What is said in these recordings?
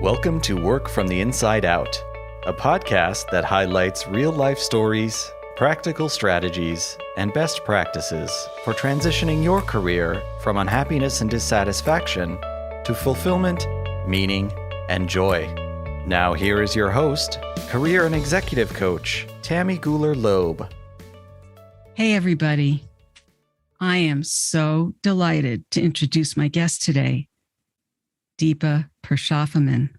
Welcome to Work from the Inside Out, a podcast that highlights real-life stories, practical strategies, and best practices for transitioning your career from unhappiness and dissatisfaction to fulfillment, meaning, and joy. Now here is your host, career and executive coach, Tammy Guler-Loeb. Hey, everybody. I am so delighted to introduce my guest today, Deepa Purushothaman.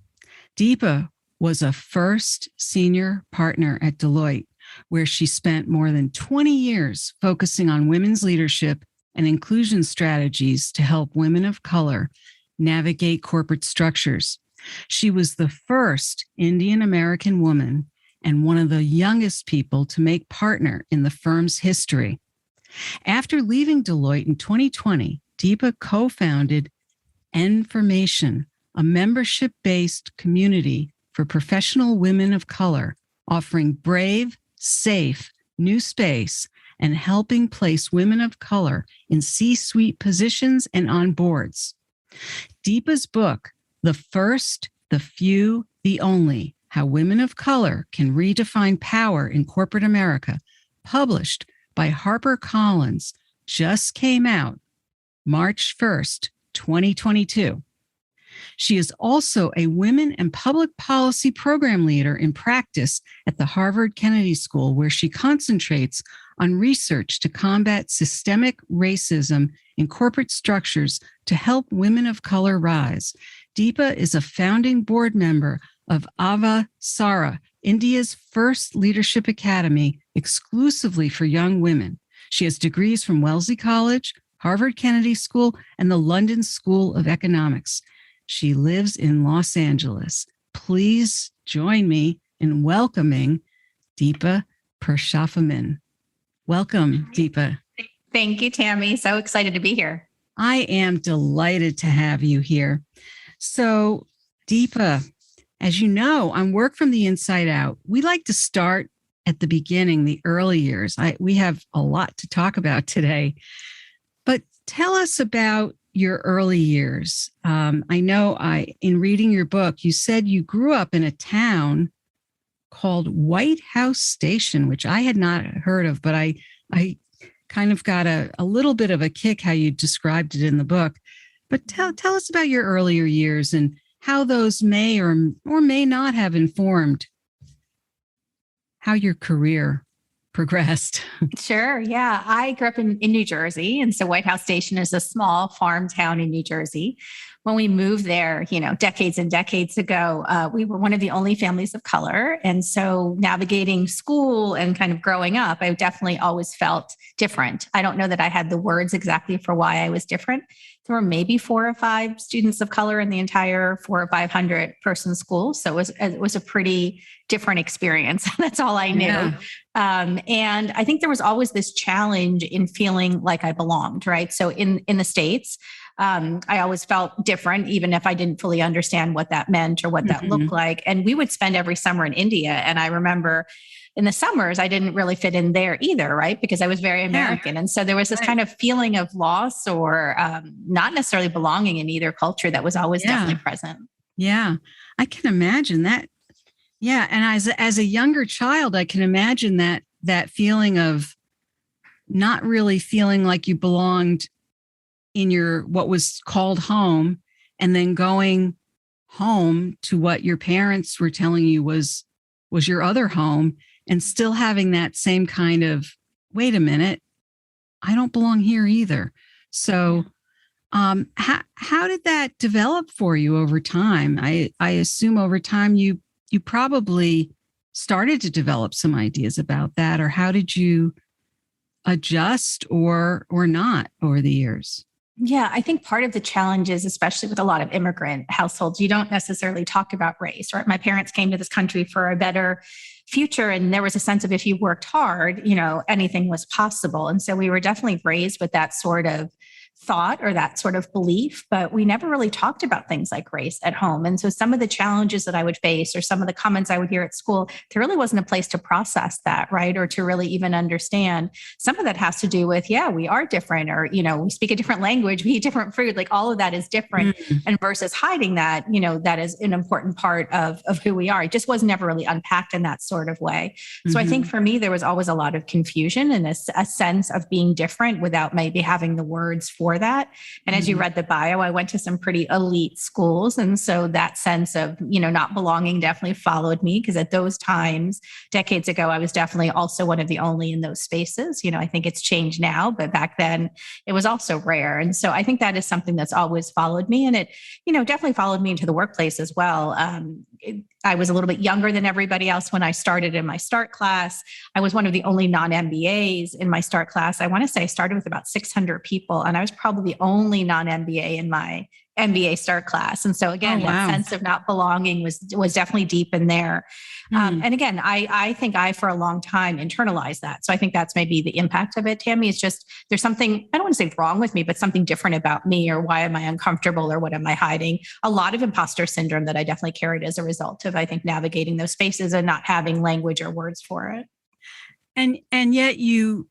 Deepa was a first senior partner at Deloitte, where she spent more than 20 years focusing on women's leadership and inclusion strategies to help women of color navigate corporate structures. She was the first Indian American woman and one of the youngest people to make partner in the firm's history. After leaving Deloitte in 2020, Deepa co-founded Information, a membership-based community for professional women of color, offering brave, safe, new space and helping place women of color in C-suite positions and on boards. Deepa's book, The First, the Few, the Only, How Women of Color Can Redefine Power in Corporate America, published by HarperCollins, just came out March 1st, 2022. She is also a women and public policy program leader in practice at the Harvard Kennedy School, where she concentrates on research to combat systemic racism in corporate structures to help women of color rise. Deepa is a founding board member of Avasara, India's first leadership academy exclusively for young women. She has degrees from Wellesley College, Harvard Kennedy School, and the London School of Economics. She lives in Los Angeles. Please join me in welcoming Deepa Purushothaman. Welcome, Deepa. Thank you, Tammy. So excited to be here. I am delighted to have you here. So, Deepa, as you know, on Work from the Inside Out, we like to start at the beginning, the early years. We have a lot to talk about today. But tell us about your early years. I know in reading your book, you said you grew up in a town called White House Station, which I had not heard of, but I kind of got a little bit of a kick how you described it in the book. But tell us about your earlier years and how those may or may not have informed how your career progressed. Sure. Yeah. I grew up in New Jersey. And so White House Station is a small farm town in New Jersey. When we moved there, decades and decades ago, we were one of the only families of color. And so navigating school and kind of growing up, I definitely always felt different. I don't know that I had the words exactly for why I was different. There were maybe 4 or 5 students of color in the entire 400 or 500 person school. So it was a pretty different experience. That's all I knew. Yeah. And I think there was always this challenge in feeling like I belonged, right? So in the States, I always felt different, even if I didn't fully understand what that meant or what that looked like. And we would spend every summer in India. And I remember in the summers, I didn't really fit in there either, right? Because I was very American. And so there was this kind of feeling of loss or not necessarily belonging in either culture that was always definitely present. Yeah, I can imagine that. Yeah. And as a younger child, I can imagine that feeling of not really feeling like you belonged in what was called home, and then going home to what your parents were telling you was your other home, and still having that same kind of, wait a minute, I don't belong here either. So how did that develop for you over time? I assume over time you probably started to develop some ideas about that, or how did you adjust or not over the years? Yeah, I think part of the challenge is, especially with a lot of immigrant households, you don't necessarily talk about race, right? My parents came to this country for a better future, and there was a sense of if you worked hard, anything was possible. And so we were definitely raised with that sort of thought or that sort of belief, but we never really talked about things like race at home. And so some of the challenges that I would face or some of the comments I would hear at school, there really wasn't a place to process that, right? Or to really even understand. Some of that has to do with, yeah, we are different, or, we speak a different language, we eat different food, like all of that is different. And versus hiding that, that is an important part of who we are. It just was never really unpacked in that sort of way. So I think for me, there was always a lot of confusion and a sense of being different without maybe having the words for that. And as you read the bio, I went to some pretty elite schools. And so that sense of, not belonging definitely followed me, because at those times, decades ago, I was definitely also one of the only in those spaces. I think it's changed now, but back then it was also rare. And so I think that is something that's always followed me. And it, definitely followed me into the workplace as well. I was a little bit younger than everybody else when I started in my start class. I was one of the only non-MBAs in my start class. I want to say I started with about 600 people, and I was probably the only non-MBA in my MBA start class. And so again, that sense of not belonging was definitely deep in there. And again, I think I, for a long time, internalized that. So I think that's maybe the impact of it, Tammy. It's just, there's something, I don't want to say wrong with me, but something different about me, or why am I uncomfortable, or what am I hiding? A lot of imposter syndrome that I definitely carried as a result of, I think, navigating those spaces and not having language or words for it. And yet you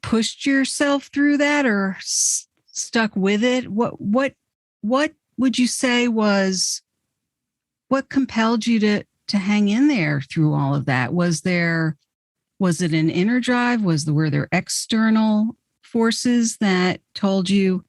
pushed yourself through that, or stuck with it. What would you say was what compelled you to hang in there through all of that? Was it an inner drive? Were there external forces that told you,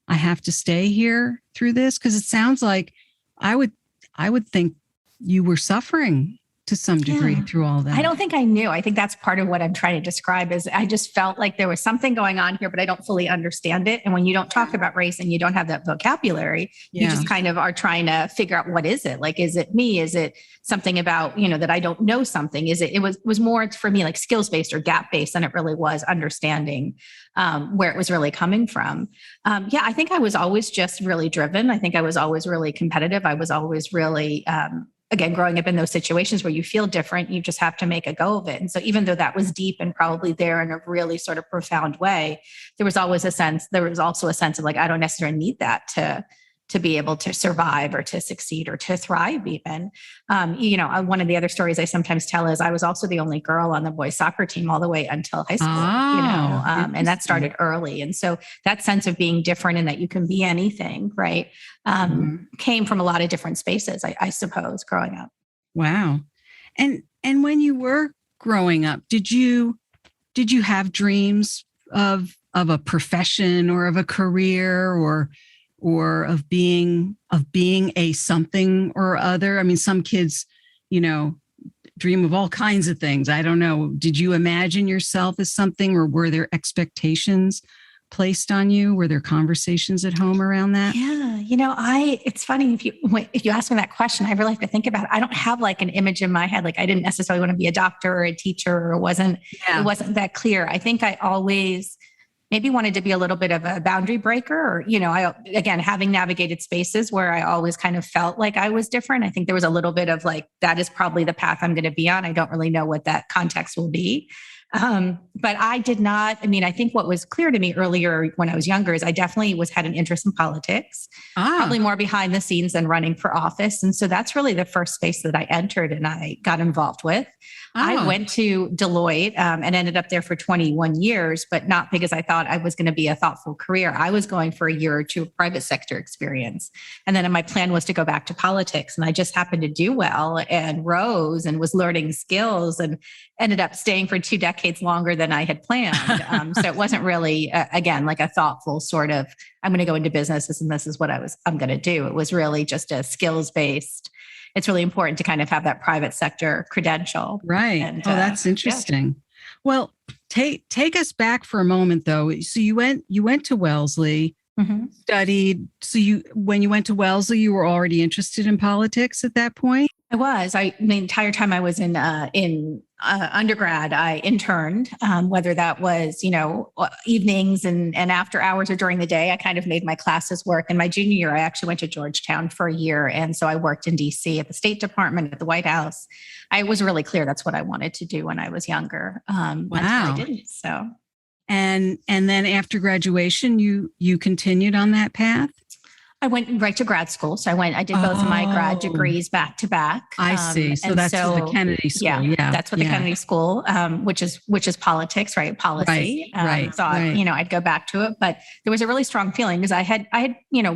I have to stay here through this? Because it sounds like I would think you were suffering to some degree through all that. I don't think I knew. I think that's part of what I'm trying to describe is I just felt like there was something going on here, but I don't fully understand it. And when you don't talk about race and you don't have that vocabulary, you just kind of are trying to figure out, what is it? Like, is it me? Is it something about, that I don't know something? It was more for me like skills-based or gap-based than it really was understanding where it was really coming from. I think I was always just really driven. I think I was always really competitive. I was always really, again, growing up in those situations where you feel different, you just have to make a go of it. And so even though that was deep and probably there in a really sort of profound way, there was also a sense of like, I don't necessarily need that to be able to survive or to succeed or to thrive even. One of the other stories I sometimes tell is I was also the only girl on the boys soccer team all the way until high school, and that started early. And so that sense of being different and that you can be anything, right, came from a lot of different spaces, I suppose, growing up. Wow. And when you were growing up, did you have dreams of a profession or of a career or of being a something or other? I mean, some kids, dream of all kinds of things. I don't know. Did you imagine yourself as something, or were there expectations placed on you? Were there conversations at home around that? Yeah. It's funny if you ask me that question, I really have to think about it. I don't have like an image in my head. Like I didn't necessarily want to be a doctor or a teacher, or it wasn't that clear. I think I always maybe wanted to be a little bit of a boundary breaker, or, again, having navigated spaces where I always kind of felt like I was different. I think there was a little bit of like, that is probably the path I'm going to be on. I don't really know what that context will be. But I did not, I think what was clear to me earlier when I was younger is I definitely had an interest in politics, probably more behind the scenes than running for office. And so that's really the first space that I entered and I got involved with. I went to Deloitte and ended up there for 21 years, but not because I thought I was going to be a thoughtful career. I was going for a year or two of private sector experience. And then my plan was to go back to politics. And I just happened to do well and rose and was learning skills and ended up staying for 2 decades longer than I had planned. So it wasn't really, again, like a thoughtful sort of, I'm going to go into business and this is what I'm going to do. It was really just a skills-based. It's really important to kind of have that private sector credential. Right. And, that's interesting. Yeah. Well, take us back for a moment though. So you went to Wellesley, studied. So when you went to Wellesley, you were already interested in politics at that point? I was. The entire time I was in undergrad, I interned, whether that was, evenings and after hours or during the day. I kind of made my classes work. And my junior year, I actually went to Georgetown for a year. And so I worked in DC at the State Department, at the White House. I was really clear that's what I wanted to do when I was younger. Wow. Until I didn't. So. And then after graduation, you continued on that path? I went right to grad school. So I did both of my grad degrees back to back. I see. So that's the Kennedy School. Yeah. That's what the Kennedy School, which is politics, right? Policy. Thought, I'd go back to it, but there was a really strong feeling because I had,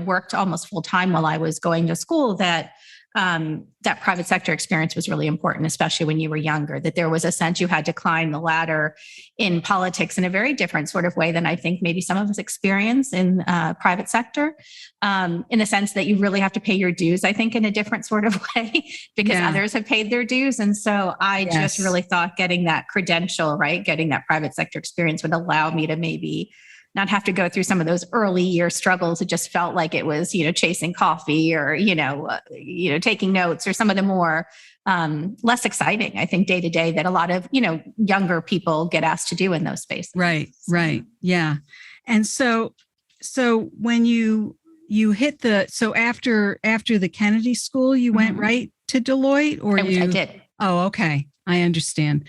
worked almost full time while I was going to school that private sector experience was really important, especially when you were younger, that there was a sense you had to climb the ladder in politics in a very different sort of way than I think maybe some of us experience in private sector, in the sense that you really have to pay your dues, I think, in a different sort of way because others have paid their dues. And so I just really thought getting that credential, right, getting that private sector experience would allow me to maybe not have to go through some of those early year struggles. It just felt like it was, chasing coffee or, taking notes or some of the more less exciting, I think, day to day that a lot of, younger people get asked to do in those spaces. Right. Yeah. And so when you hit after the Kennedy School, you went right to Deloitte or I did. Oh, okay. I understand.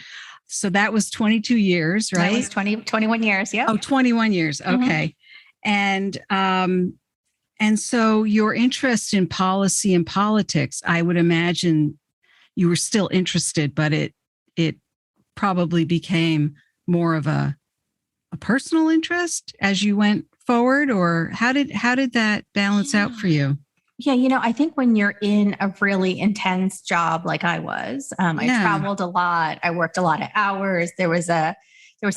So that was 22 years, right? That was 21 years. Yeah. Oh, 21 years. Okay. And so your interest in policy and politics, I would imagine you were still interested, but it probably became more of a personal interest as you went forward, or how did that balance out for you? Yeah, I think when you're in a really intense job like I was, I traveled a lot. I worked a lot of hours. There was a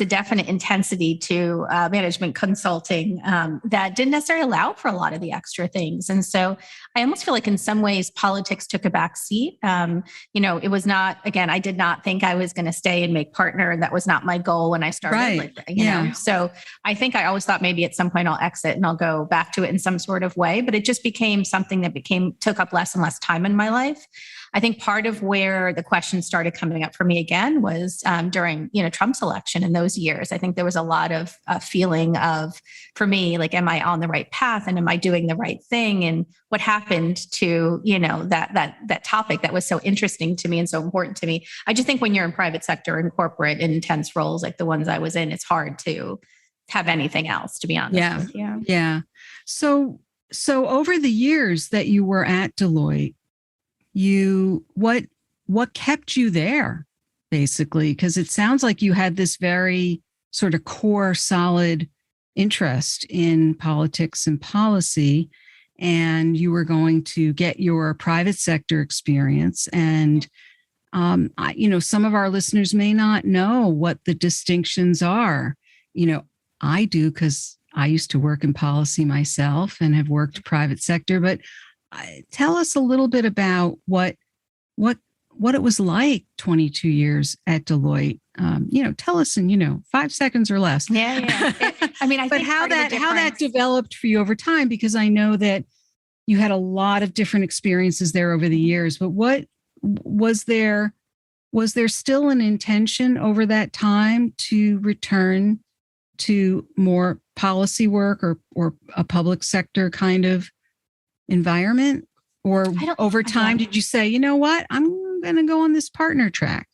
definite intensity to management consulting that didn't necessarily allow for a lot of the extra things. And so I almost feel like in some ways politics took a back seat. It was not, again, I did not think I was going to stay and make partner. And that was not my goal when I started. Right. So I think I always thought maybe at some point I'll exit and I'll go back to it in some sort of way. But it just became something that took up less and less time in my life. I think part of where the questions started coming up for me again was during, Trump's election in those years. I think there was a lot of feeling of, for me, like, am I on the right path and am I doing the right thing? And what happened to, that topic that was so interesting to me and so important to me. I just think when you're in private sector and corporate and intense roles like the ones I was in, it's hard to have anything else, to be honest. Yeah. So over the years that you were at Deloitte, what kept you there, basically? Because it sounds like you had this very sort of core, solid interest in politics and policy, and you were going to get your private sector experience. And, some of our listeners may not know what the distinctions are. I do, because I used to work in policy myself and have worked private sector, but tell us a little bit about what it was like 22 years at Deloitte. Tell us in 5 seconds or less. Yeah. I but think how that developed for you over time, because I know that you had a lot of different experiences there over the years. But what was there still an intention over that time to return to more policy work or a public sector kind of environment? Or over time, did you say, you know what, I'm going to go on this partner track?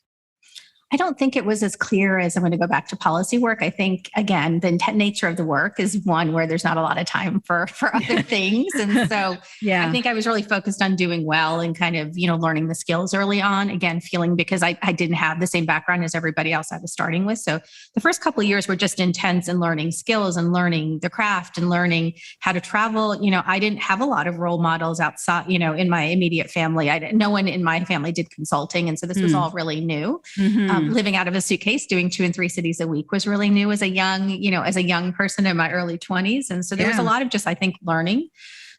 I don't think it was as clear as I'm going to go back to policy work. I think, again, the nature of the work is one where there's not a lot of time for other things. And so I think I was really focused on doing well and kind of, learning the skills early on. Again, feeling because I didn't have the same background as everybody else I was starting with. So the first couple of years were just intense in learning skills and learning the craft and learning how to travel. I didn't have a lot of role models outside, in my immediate family. No one in my family did consulting. And so this was all really new. Living out of a suitcase, doing 2 and 3 cities a week was really new as a young person in my early 20s. And so there was a lot of just, I think, learning.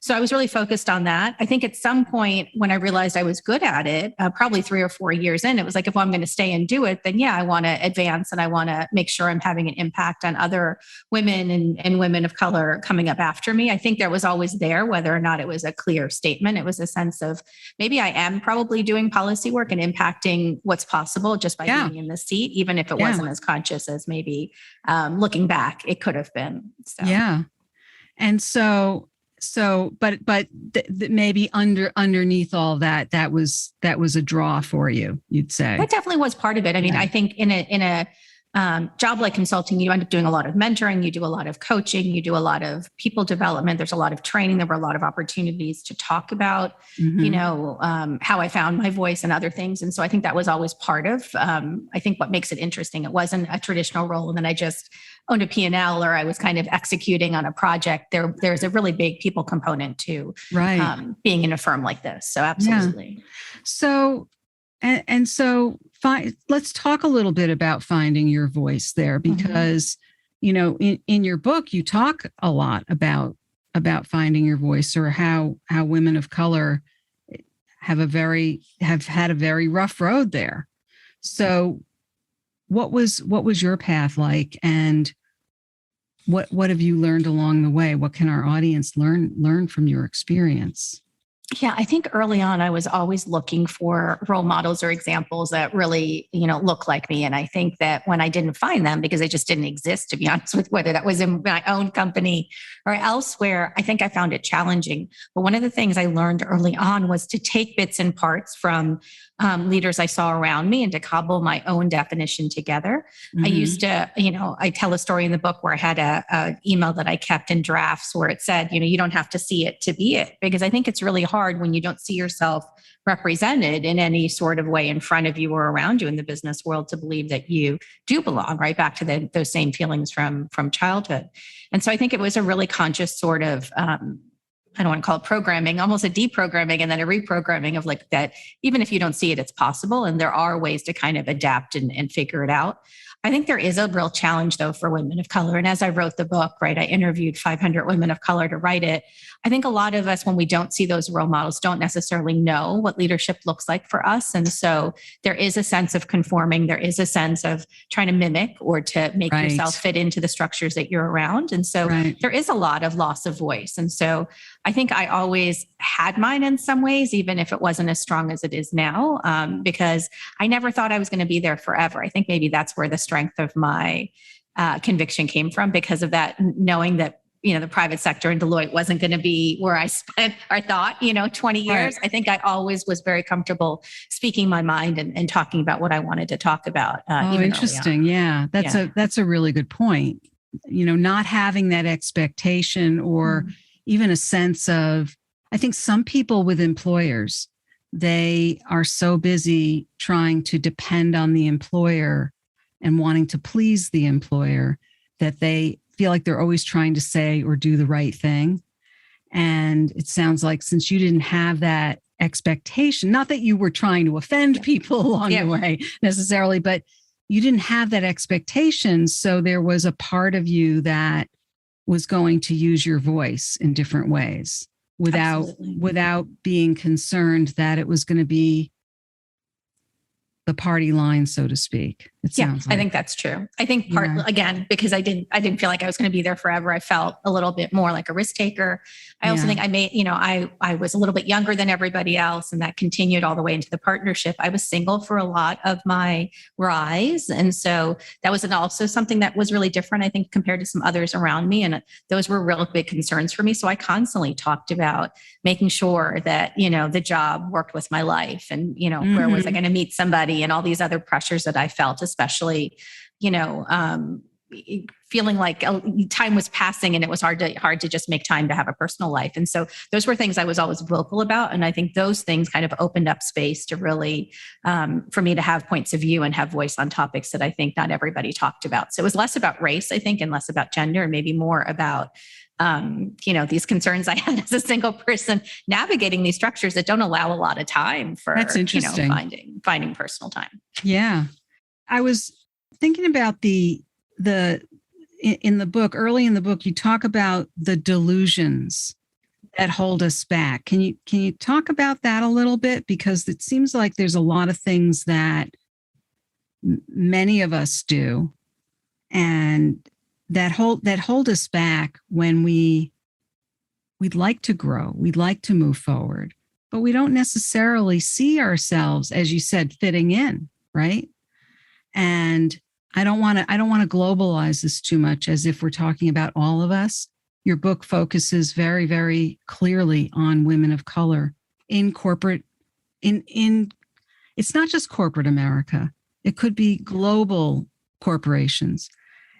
So I was really focused on that. I think at some point when I realized I was good at it, probably 3 or 4 years in, it was like, if I'm going to stay and do it, then I want to advance and I want to make sure I'm having an impact on other women and women of color coming up after me. I think there was always there, whether or not it was a clear statement. It was a sense of maybe I am probably doing policy work and impacting what's possible just by being in the seat, even if it wasn't as conscious as maybe looking back, it could have been. So. Yeah. And but maybe underneath all that was a draw for you, you'd say. That definitely was part of it. I mean, I think in a job like consulting, you end up doing a lot of mentoring, you do a lot of coaching, you do a lot of people development. There's a lot of training. There were a lot of opportunities to talk about, how I found my voice and other things. And so I think that was always part of, I think what makes it interesting. It wasn't a traditional role. And then I just owned a P&L, or I was kind of executing on a project. There's a really big people component to being in a firm like this. So absolutely. Yeah. So, and so let's talk a little bit about finding your voice there, because, in your book, you talk a lot about finding your voice, or how women of color have had a very rough road there. So what was your path like, and what have you learned along the way? What can our audience learn from your experience? Yeah, I think early on, I was always looking for role models or examples that really, look like me. And I think that when I didn't find them, because they just didn't exist, to be honest with, whether that was in my own company or elsewhere, I think I found it challenging. But one of the things I learned early on was to take bits and parts from leaders I saw around me and to cobble my own definition together. I used to, I tell a story in the book where I had a email that I kept in drafts where it said, you don't have to see it to be it, because I think it's really hard when you don't see yourself represented in any sort of way in front of you or around you in the business world to believe that you do belong, right back to those same feelings from childhood. And so I think it was a really conscious sort of, I don't want to call it programming, almost a deprogramming and then a reprogramming of like that. Even if you don't see it, it's possible. And there are ways to kind of adapt and figure it out. I think there is a real challenge, though, for women of color. And as I wrote the book, right, I interviewed 500 women of color to write it. I think a lot of us, when we don't see those role models, don't necessarily know what leadership looks like for us. And so there is a sense of conforming. There is a sense of trying to mimic or to make yourself fit into the structures that you're around. And so there is a lot of loss of voice. And so I think I always had mine in some ways, even if it wasn't as strong as it is now, because I never thought I was going to be there forever. I think maybe that's where the strength of my conviction came from, because of that, knowing that, the private sector and Deloitte wasn't going to be where I spent, I thought, 20 years. I think I always was very comfortable speaking my mind and talking about what I wanted to talk about. Interesting. Yeah. That's a really good point. Not having that expectation or even a sense of, I think some people with employers, they are so busy trying to depend on the employer and wanting to please the employer that they feel like they're always trying to say or do the right thing. And it sounds like, since you didn't have that expectation, not that you were trying to offend people along the way necessarily, but you didn't have that expectation. So there was a part of you that was going to use your voice in different ways without being concerned that it was going to be the party line, so to speak. It sounds like. I think that's true. I think again, because I didn't feel like I was going to be there forever. I felt a little bit more like a risk taker. I also think I was a little bit younger than everybody else, and that continued all the way into the partnership. I was single for a lot of my rise. And so that was also something that was really different, I think, compared to some others around me. And those were real big concerns for me. So I constantly talked about making sure that, the job worked with my life, and, where was I going to meet somebody, and all these other pressures that I felt, especially, feeling like time was passing and it was hard to just make time to have a personal life. And so those were things I was always vocal about. And I think those things kind of opened up space to really, for me to have points of view and have voice on topics that I think not everybody talked about. So it was less about race, I think, and less about gender, and maybe more about these concerns I had as a single person navigating these structures that don't allow a lot of time for, That's interesting. Finding personal time. Yeah. I was thinking about in the book, early in the book, you talk about the delusions that hold us back. Can you talk about that a little bit? Because it seems like there's a lot of things that many of us do, and that hold us back when we'd like to grow, we'd like to move forward, but we don't necessarily see ourselves, as you said, fitting in, right? And I don't want to globalize this too much, as if we're talking about all of us. Your book focuses very, very clearly on women of color in corporate, in it's not just corporate America. It could be global corporations.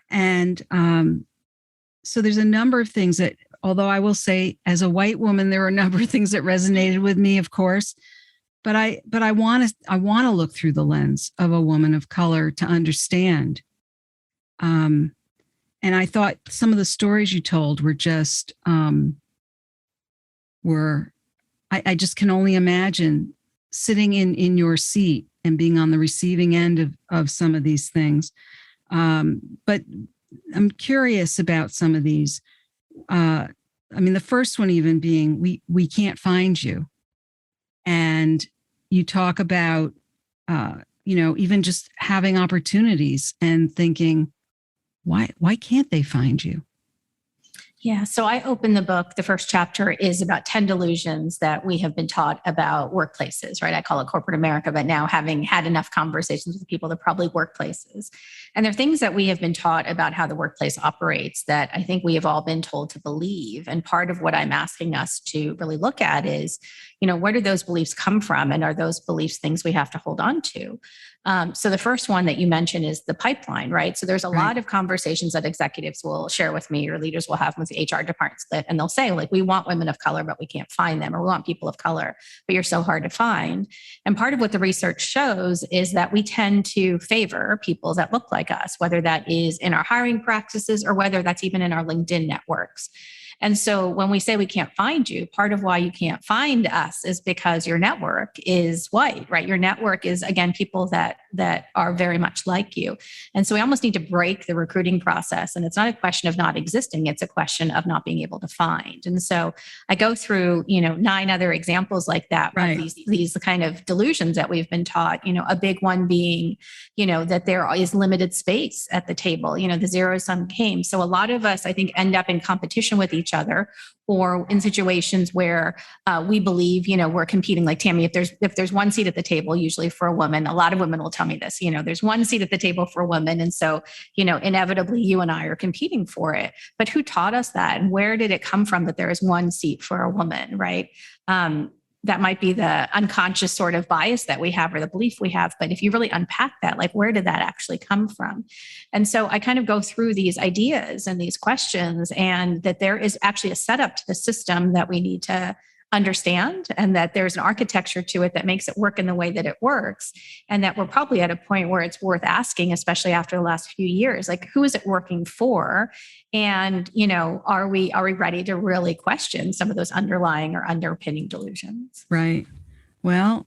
And so there's a number of things that, although I will say as a white woman, there are a number of things that resonated with me, of course. But I want to look through the lens of a woman of color to understand. And I thought some of the stories you told were just I just can only imagine sitting in your seat and being on the receiving end of some of these things. But I'm curious about some of these. I mean, the first one even being, we can't find you. And you talk about, even just having opportunities and thinking, why can't they find you? Yeah. So I open the book. The first chapter is about 10 delusions that we have been taught about workplaces, right? I call it corporate America, but now having had enough conversations with people, they're probably workplaces. And they're things that we have been taught about how the workplace operates that I think we have all been told to believe. And part of what I'm asking us to really look at is, where do those beliefs come from? And are those beliefs things we have to hold on to? So the first one that you mentioned is the pipeline, right? So there's a lot of conversations that executives will share with me or leaders will have with the HR departments and they'll say, like, we want women of color, but we can't find them, or we want people of color, but you're so hard to find. And part of what the research shows is that we tend to favor people that look like us, whether that is in our hiring practices or whether that's even in our LinkedIn networks. And so when we say we can't find you, part of why you can't find us is because your network is white, right? Your network is, again, people that are very much like you. And so we almost need to break the recruiting process. And it's not a question of not existing. It's a question of not being able to find. And so I go through, 9 other examples like that, right. Of these kind of delusions that we've been taught, a big one being, that there is limited space at the table, the zero sum game. So a lot of us, I think, end up in competition with each other, or in situations where we believe, we're competing. Like Tammy, if there's one seat at the table, usually for a woman, a lot of women will tell me this, there's one seat at the table for a woman. And so, inevitably you and I are competing for it. But who taught us that? And where did it come from that there is one seat for a woman, right? That might be the unconscious sort of bias that we have or the belief we have. But if you really unpack that, like, where did that actually come from? And so I kind of go through these ideas and these questions, and that there is actually a setup to the system that we need to understand, and that there's an architecture to it that makes it work in the way that it works. And that we're probably at a point where it's worth asking, especially after the last few years, like, who is it working for? And, are we ready to really question some of those underlying or underpinning delusions? Right. Well,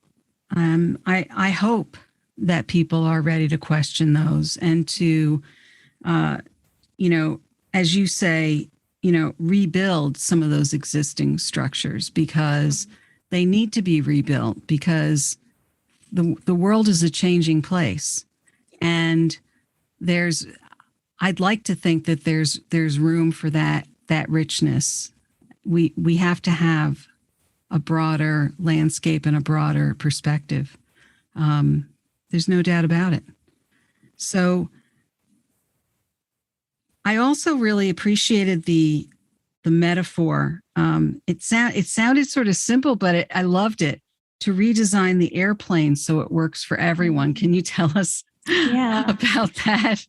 I hope that people are ready to question those and to, as you say, rebuild some of those existing structures, because they need to be rebuilt, because the world is a changing place. And I'd like to think that there's room for that richness. We have to have a broader landscape and a broader perspective. There's no doubt about it. So I also really appreciated the metaphor. It sounded sort of simple, but I loved it, to redesign the airplane so it works for everyone. Can you tell us about that?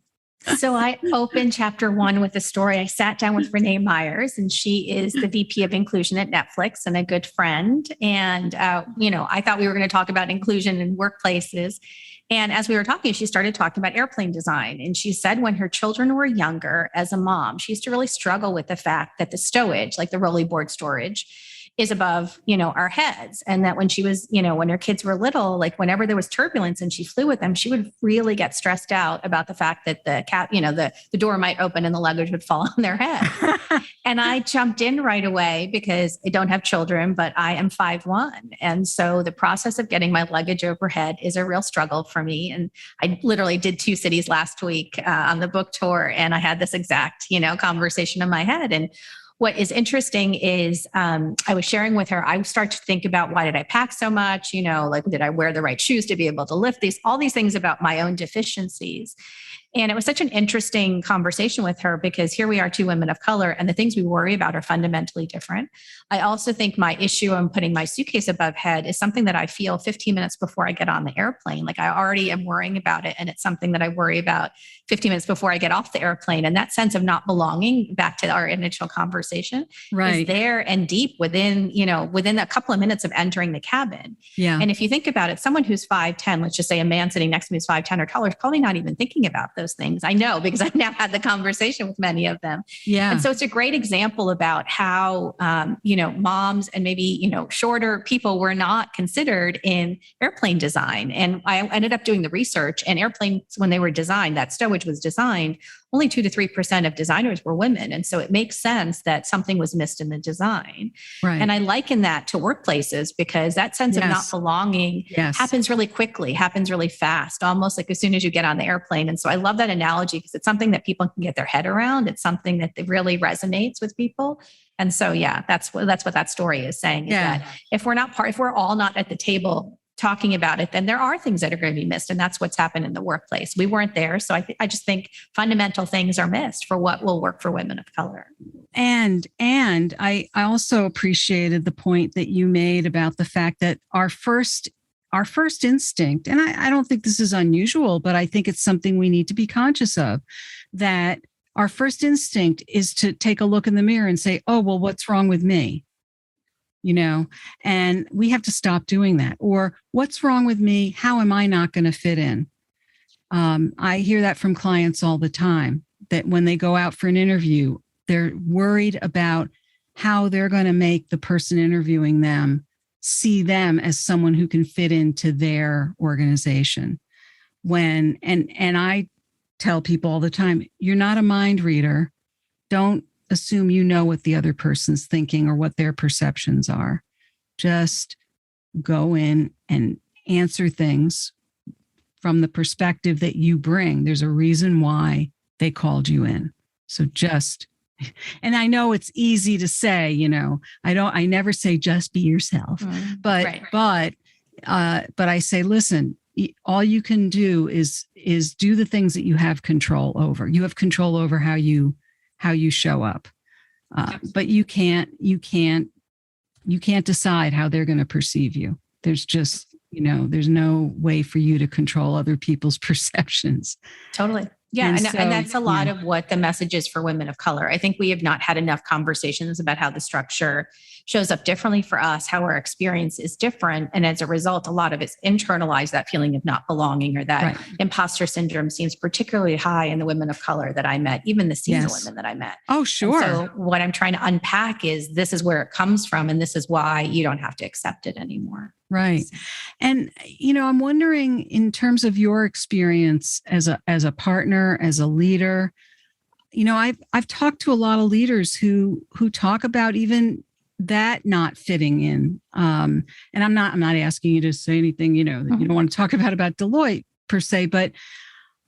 So I opened chapter 1 with a story. I sat down with Renee Myers, and she is the VP of Inclusion at Netflix and a good friend. And, I thought we were going to talk about inclusion in workplaces. And as we were talking, she started talking about airplane design. And she said when her children were younger, as a mom, she used to really struggle with the fact that the stowage, like the rolly board storage, is above, our heads. And that when she was, when her kids were little, like whenever there was turbulence and she flew with them, she would really get stressed out about the fact that the door might open and the luggage would fall on their head. And I jumped in right away because I don't have children, but I am 5'1". And so the process of getting my luggage overhead is a real struggle for me. And I literally did 2 cities last week on the book tour. And I had this exact, conversation in my head. And what is interesting is I was sharing with her, I start to think about, why did I pack so much? Did I wear the right shoes to be able to lift these, all these things about my own deficiencies. And it was such an interesting conversation with her because here we are, two women of color, and the things we worry about are fundamentally different. I also think my issue on putting my suitcase above head is something that I feel 15 minutes before I get on the airplane. Like I already am worrying about it. And it's something that I worry about 15 minutes before I get off the airplane. And that sense of not belonging, back to our initial conversation, is there and deep within a couple of minutes of entering the cabin. Yeah. And if you think about it, someone who's 5'10", let's just say a man sitting next to me is 5'10" or taller, is probably not even thinking about those things. I know because I've now had the conversation with many of them. Yeah. And so it's a great example about how, moms and maybe, shorter people were not considered in airplane design. And I ended up doing the research, and airplanes, when they were designed, that stowage was designed, only 2 to 3% of designers were women. And so it makes sense that something was missed in the design. Right. And I liken that to workplaces because that sense of not belonging happens really quickly, happens really fast, almost like as soon as you get on the airplane. And so I love that analogy because it's something that people can get their head around. It's something that really resonates with people. And so, that's what that story is saying, is that if we're all not at the table talking about it, then there are things that are going to be missed. And that's what's happened in the workplace. We weren't there. So I just think fundamental things are missed for what will work for women of color. And I also appreciated the point that you made about the fact that our first instinct, and I don't think this is unusual, but I think it's something we need to be conscious of, that our first instinct is to take a look in the mirror and say, oh, well, what's wrong with me? And we have to stop doing that. Or what's wrong with me? How am I not going to fit in? I hear that from clients all the time, that when they go out for an interview, they're worried about how they're going to make the person interviewing them see them as someone who can fit into their organization. And I tell people all the time, you're not a mind reader. Don't assume you know what the other person's thinking or what their perceptions are. Just go in and answer things from the perspective that you bring. There's a reason why they called you in. So and I know it's easy to say, I never say just be yourself, but I say, listen, all you can do is do the things that you have control over. You have control over how you show up. But you can't decide how they're going to perceive you. There's just, there's no way for you to control other people's perceptions. Totally. Yeah. And that's a lot of what the message is for women of color. I think we have not had enough conversations about how the structure shows up differently for us, how our experience is different. And as a result, a lot of it's internalized, that feeling of not belonging, or that imposter syndrome seems particularly high in the women of color that I met, even the senior women that I met. Oh, sure. And so what I'm trying to unpack is this is where it comes from, and this is why you don't have to accept it anymore. Right. And, I'm wondering, in terms of your experience as a partner, as a leader, I've talked to a lot of leaders who talk about even that not fitting in. And I'm not asking you to say anything, that you don't want to talk about Deloitte per se, but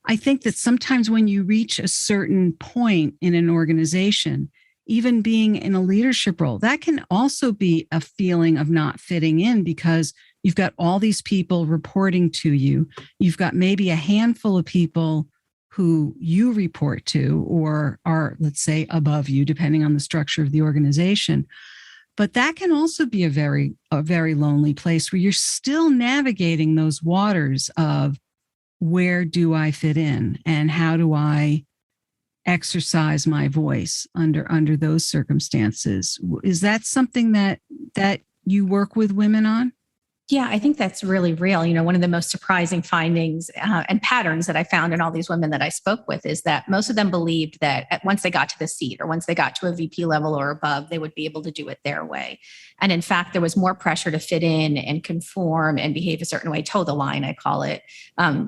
I think that sometimes when you reach a certain point in an organization, even being in a leadership role, that can also be a feeling of not fitting in, because you've got all these people reporting to you. You've got maybe a handful of people who you report to or are, let's say, above you, depending on the structure of the organization. But that can also be a very lonely place where you're still navigating those waters of, where do I fit in and how do I exercise my voice under those circumstances? Is that something that you work with women on? Yeah, I think that's really real. One of the most surprising findings and patterns that I found in all these women that I spoke with is that most of them believed that once they got to the seat or once they got to a VP level or above, they would be able to do it their way. And in fact, there was more pressure to fit in and conform and behave a certain way, toe the line, I call it,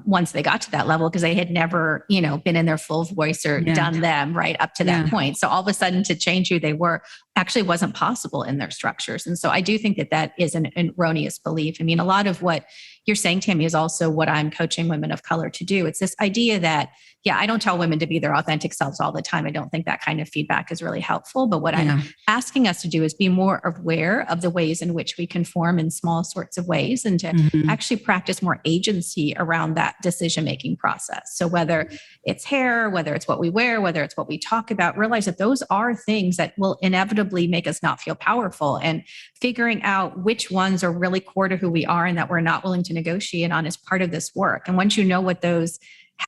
once they got to that level, because they had never, been in their full voice or done them right up to that point. So all of a sudden to change who they were actually wasn't possible in their structures. And so I do think that is an erroneous belief. I mean, a lot of what you're saying, Tammy, is also what I'm coaching women of color to do. It's this idea that, yeah, I don't tell women to be their authentic selves all the time. I don't think that kind of feedback is really helpful. But what I'm asking us to do is be more aware of the ways in which we conform in small sorts of ways, and to actually practice more agency around that decision-making process. So whether it's hair, whether it's what we wear, whether it's what we talk about, realize that those are things that will inevitably make us not feel powerful, and figuring out which ones are really core to who we are and that we're not willing to negotiate on is part of this work. And once you know what those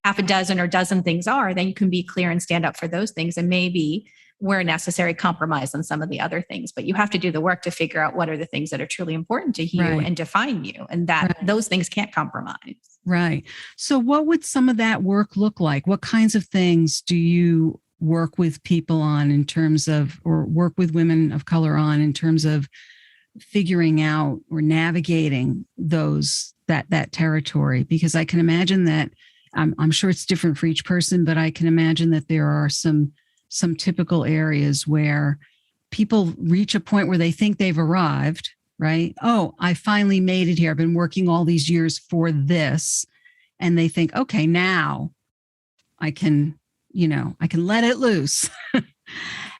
half a dozen or dozen things are, then you can be clear and stand up for those things, and maybe where necessary compromise on some of the other things. But you have to do the work to figure out what are the things that are truly important to you and define you, and that those things can't compromise. Right. So what would some of that work look like? What kinds of things do you work with people on in terms of, or work with women of color on in terms of figuring out or navigating that territory? Because I can imagine that I'm sure it's different for each person, but I can imagine that there are some typical areas where people reach a point where they think they've arrived, right? Oh, I finally made it here. I've been working all these years for this. And they think, okay, now I can let it loose.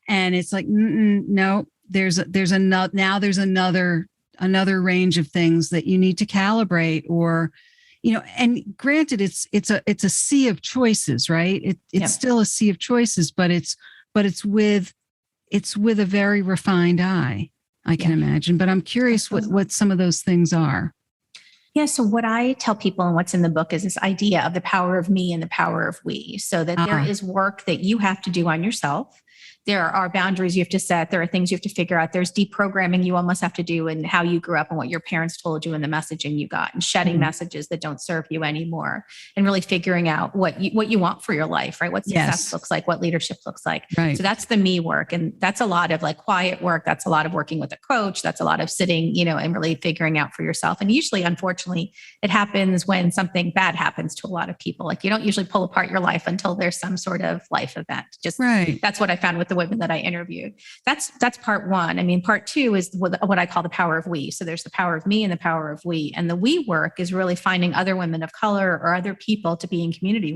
And it's like, no, there's another range of things that you need to calibrate, or, and granted, it's a sea of choices, right? It's still a sea of choices, but it's with a very refined eye, I can imagine. But I'm curious what some of those things are. Yeah. So what I tell people, and what's in the book, is this idea of the power of me and the power of we. So that there is work that you have to do on yourself. There are boundaries you have to set. There are things you have to figure out. There's deprogramming you almost have to do in how you grew up and what your parents told you and the messaging you got, and shedding messages that don't serve you anymore, and really figuring out what you want for your life, right? What success looks like, what leadership looks like. Right. So that's the me work. And that's a lot of like quiet work. That's a lot of working with a coach. That's a lot of sitting, and really figuring out for yourself. And usually, unfortunately, it happens when something bad happens to a lot of people. Like, you don't usually pull apart your life until there's some sort of life event. That's what I found with the women that I interviewed. That's part one. I mean, part two is what I call the power of we. So there's the power of me and the power of we. And the we work is really finding other women of color or other people to be in community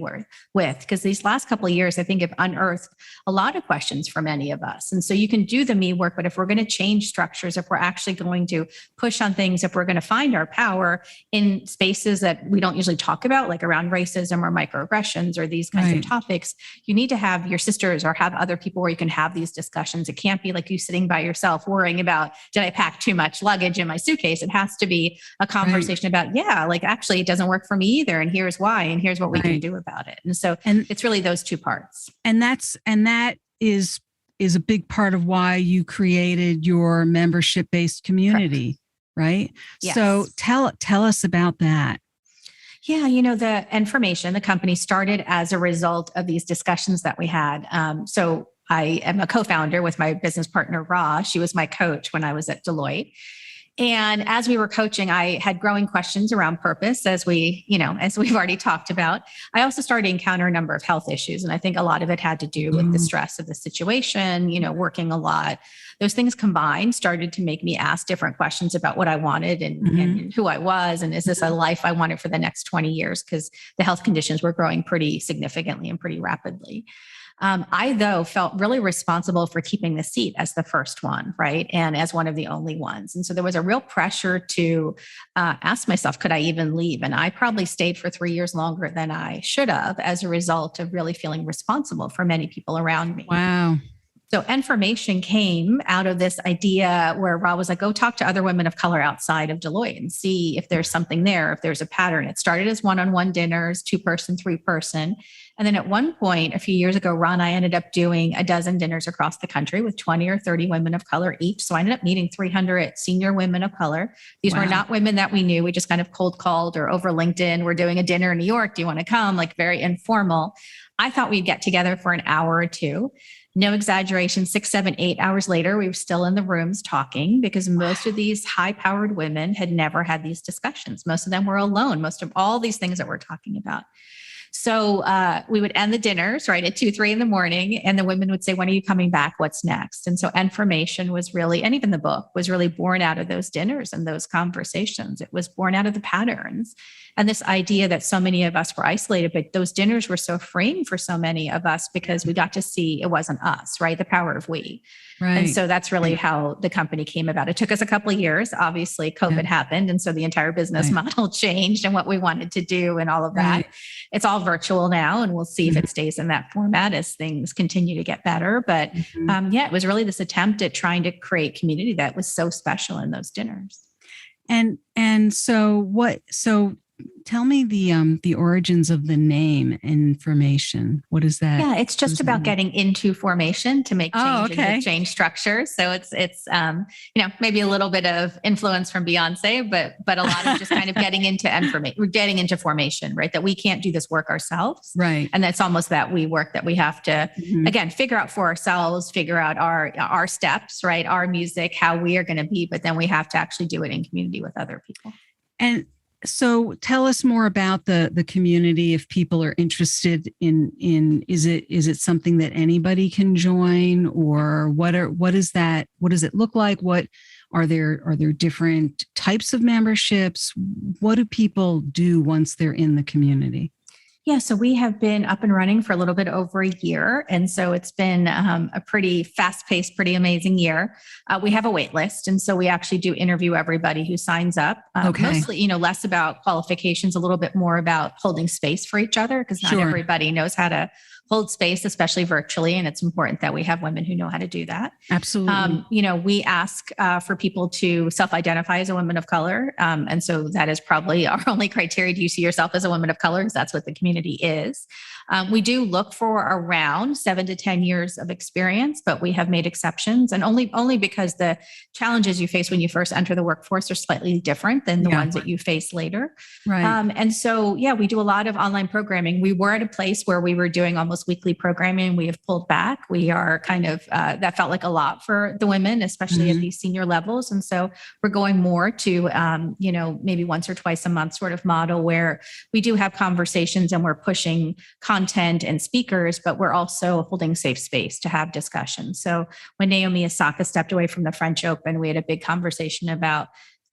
with, because these last couple of years, I think, have unearthed a lot of questions for many of us. And so you can do the me work, but if we're going to change structures, if we're actually going to push on things, if we're going to find our power in spaces that we don't usually talk about, like around racism or microaggressions or these kinds of topics, you need to have your sisters or have other people where you can have these discussions. It can't be like you sitting by yourself worrying about, did I pack too much luggage in my suitcase? It has to be a conversation about, like, actually it doesn't work for me either. And here's why, and here's what we can do about it. And so it's really those two parts. And that is a big part of why you created your membership-based community, right? Yes. So tell us about that. Yeah, the information, the company started as a result of these discussions that we had. So I am a co-founder with my business partner, Ra. She was my coach when I was at Deloitte. And as we were coaching, I had growing questions around purpose, as we've already talked about. I also started to encounter a number of health issues. And I think a lot of it had to do with the stress of the situation, working a lot. Those things combined started to make me ask different questions about what I wanted and who I was. And is this a life I wanted for the next 20 years? Because the health conditions were growing pretty significantly and pretty rapidly. I, though, felt really responsible for keeping the seat as the first one, right? And as one of the only ones. And so there was a real pressure to ask myself, could I even leave? And I probably stayed for 3 years longer than I should have as a result of really feeling responsible for many people around me. Wow. So information came out of this idea where Rob was like, go talk to other women of color outside of Deloitte and see if there's something there, if there's a pattern. It started as one-on-one dinners, 2-person, 3-person. And then at one point, a few years ago, Ron and I ended up doing a dozen dinners across the country with 20 or 30 women of color each. So I ended up meeting 300 senior women of color. These were not women that we knew. We just kind of cold called or over LinkedIn. We're doing a dinner in New York. Do you want to come? Like, very informal. I thought we'd get together for an hour or two. No exaggeration, 6, 7, 8 hours later, we were still in the rooms talking, because most of these high-powered women had never had these discussions. Most of them were alone. Most of all these things that we're talking about. So we would end the dinners right at 2, 3 in the morning, and the women would say, "When are you coming back? What's next?" And so information was really, and even the book was really born out of those dinners and those conversations. It was born out of the patterns and this idea that so many of us were isolated, but those dinners were so freeing for so many of us because we got to see it wasn't us, right? The power of we. Right. And so that's really how the company came about. It took us a couple of years. Obviously, COVID happened. And so the entire business model changed and what we wanted to do and all of that. It's all virtual now. And we'll see if it stays in that format as things continue to get better. But it was really this attempt at trying to create community that was so special in those dinners. And so tell me the origins of the name information. What is that? Yeah, it's just about getting into formation to make changes and change structures. So it's maybe a little bit of influence from Beyonce, but a lot of just kind of getting into information. We're getting into formation, right? That we can't do this work ourselves, right? And that's almost that we work that we have to again figure out for ourselves, figure out our steps, right? Our music, how we are going to be, but then we have to actually do it in community with other people. And so tell us more about the community if people are interested in is it something that anybody can join, or what does it look like? What are there different types of memberships? What do people do once they're in the community? Yeah, so we have been up and running for a little bit over a year. And so it's been a pretty fast-paced, pretty amazing year. We have a wait list. And so we actually do interview everybody who signs up. Mostly, less about qualifications, a little bit more about holding space for each other, because not everybody knows how to hold space, especially virtually. And it's important that we have women who know how to do that. Absolutely. We ask for people to self-identify as a woman of color. And so that is probably our only criteria. Do you see yourself as a woman of color? Because that's what the community is. We do look for around 7 to 10 years of experience, but we have made exceptions, and only because the challenges you face when you first enter the workforce are slightly different than the ones that you face later. Right. And so, we do a lot of online programming. We were at a place where we were doing almost weekly programming. We have pulled back. We are kind of, that felt like a lot for the women, especially at these senior levels. And so we're going more to, maybe once or twice a month sort of model where we do have conversations and we're pushing content and speakers, but we're also holding safe space to have discussions. So when Naomi Osaka stepped away from the French Open, we had a big conversation about,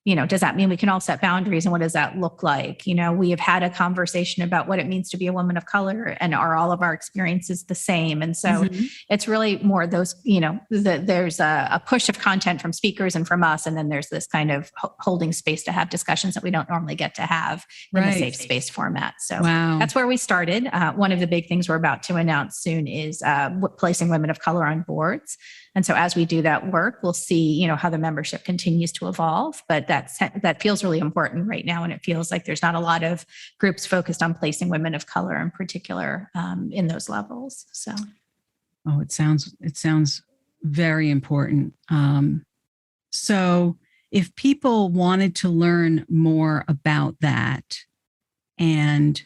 does that mean we can all set boundaries, and what does that look like? We have had a conversation about what it means to be a woman of color, and are all of our experiences the same? And so it's really more those, there's a push of content from speakers and from us. And then there's this kind of holding space to have discussions that we don't normally get to have in the safe space format. So that's where we started. One of the big things we're about to announce soon is placing women of color on boards. And so as we do that work, we'll see, how the membership continues to evolve. But that feels really important right now. And it feels like there's not a lot of groups focused on placing women of color in particular in those levels. So, it sounds very important. So if people wanted to learn more about that and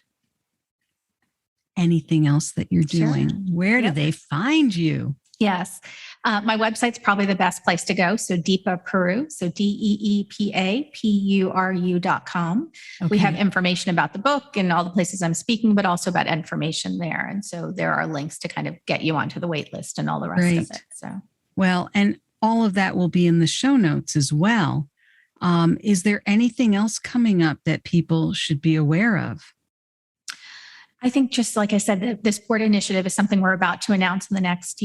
anything else that you're doing, where do they find you? Yes. My website's probably the best place to go. So Deepa Puru, so DeepaPuru.com. Okay. We have information about the book and all the places I'm speaking, but also about information there. And so there are links to kind of get you onto the wait list and all the rest of it. So, well, and all of that will be in the show notes as well. Is there anything else coming up that people should be aware of? I think just like I said, this board initiative is something we're about to announce in the next,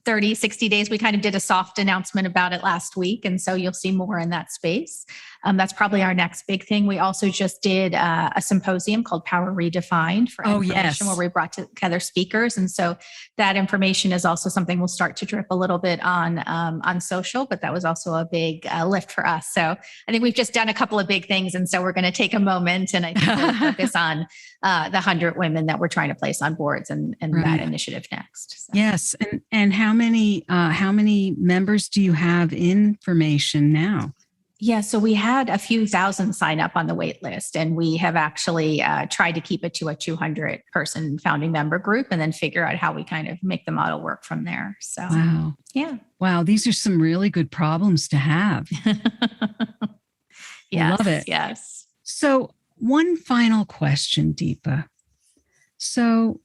30, 60 days. We kind of did a soft announcement about it last week. And so you'll see more in that space. That's probably our next big thing. We also just did a symposium called Power Redefined for information, where we brought together speakers. And so that information is also something we'll start to drip a little bit on social, but that was also a big lift for us. So I think we've just done a couple of big things. And so we're going to take a moment and I think we'll focus on the 100 women that we're trying to place on boards and that initiative next. So. Yes. And how many members do you have in formation now? Yeah, so we had a few thousand sign up on the wait list, and we have actually tried to keep it to a 200 person founding member group and then figure out how we kind of make the model work from there. So, Wow. These are some really good problems to have. Yes, love it. Yes. So one final question, Deepa. So,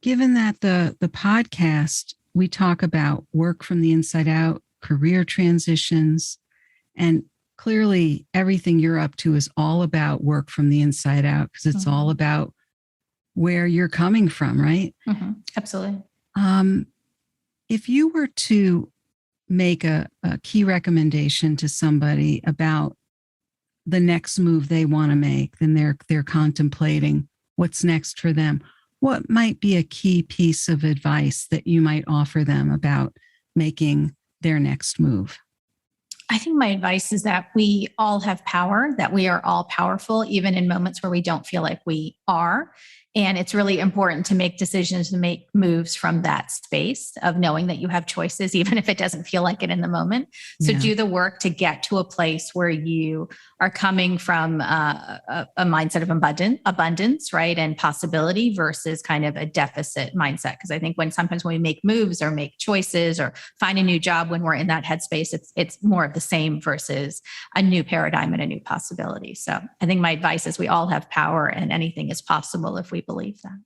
given that the podcast, we talk about work from the inside out, career transitions, and clearly everything you're up to is all about work from the inside out because it's all about where you're coming from, right? Absolutely. If you were to make a key recommendation to somebody about the next move they want to make, then they're contemplating what's next for them, what might be a key piece of advice that you might offer them about making their next move? I think my advice is that we all have power, that we are all powerful, even in moments where we don't feel like we are. And it's really important to make decisions, to make moves from that space of knowing that you have choices, even if it doesn't feel like it in the moment. So do the work to get to a place where you are coming from a mindset of abundance, right? And possibility versus kind of a deficit mindset. Because I think sometimes when we make moves or make choices or find a new job, when we're in that headspace, it's more of the same versus a new paradigm and a new possibility. So I think my advice is we all have power and anything is possible if we believe that.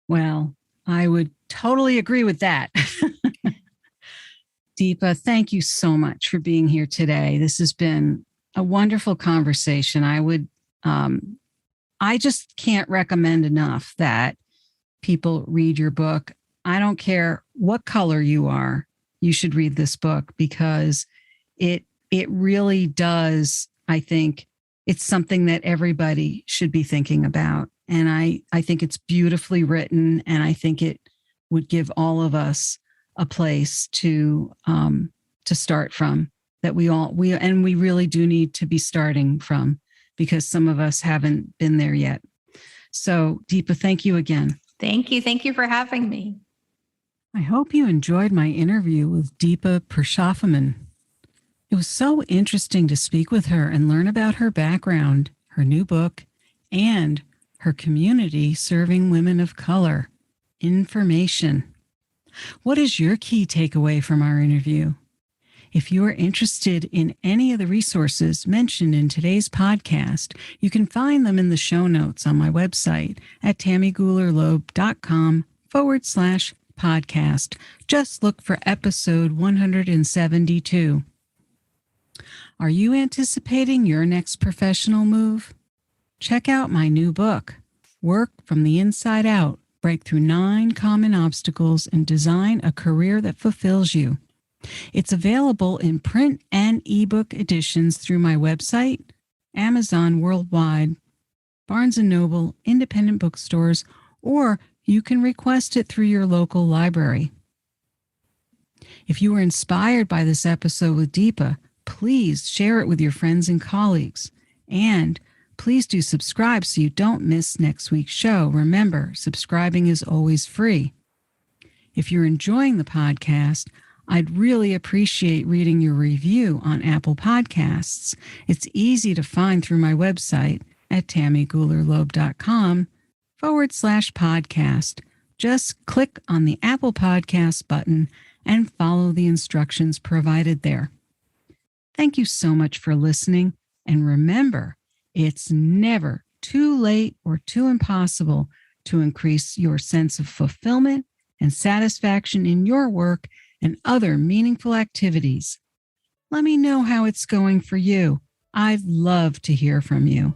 Well, I would totally agree with that. Deepa, thank you so much for being here today. This has been a wonderful conversation. I just can't recommend enough that people read your book. I don't care what color you are, you should read this book because it really does. I think it's something that everybody should be thinking about. And I think it's beautifully written, and I think it would give all of us a place to start from, that we really do need to be starting from, because some of us haven't been there yet. So, Deepa, thank you again. Thank you. Thank you for having me. I hope you enjoyed my interview with Deepa Purushothaman. It was so interesting to speak with her and learn about her background, her new book, and her community serving women of color. Information. What is your key takeaway from our interview? If you are interested in any of the resources mentioned in today's podcast, you can find them in the show notes on my website at tammygulerloeb.com/podcast. Just look for episode 172. Are you anticipating your next professional move? Check out my new book, Work from the Inside Out, Break Through 9 Common Obstacles and Design a Career That Fulfills You. It's available in print and ebook editions through my website, Amazon worldwide, Barnes & Noble, independent bookstores, or you can request it through your local library. If you were inspired by this episode with Deepa, please share it with your friends and colleagues. And please do subscribe so you don't miss next week's show. Remember, subscribing is always free. If you're enjoying the podcast, I'd really appreciate reading your review on Apple Podcasts. It's easy to find through my website at tammygulerloeb.com/podcast. Just click on the Apple Podcast button and follow the instructions provided there. Thank you so much for listening. And remember, it's never too late or too impossible to increase your sense of fulfillment and satisfaction in your work and other meaningful activities. Let me know how it's going for you. I'd love to hear from you.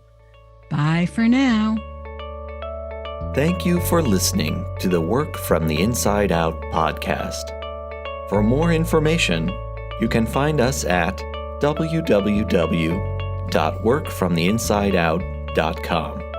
Bye for now. Thank you for listening to the Work from the Inside Out podcast. For more information, you can find us at www.workfromtheinsideout.com.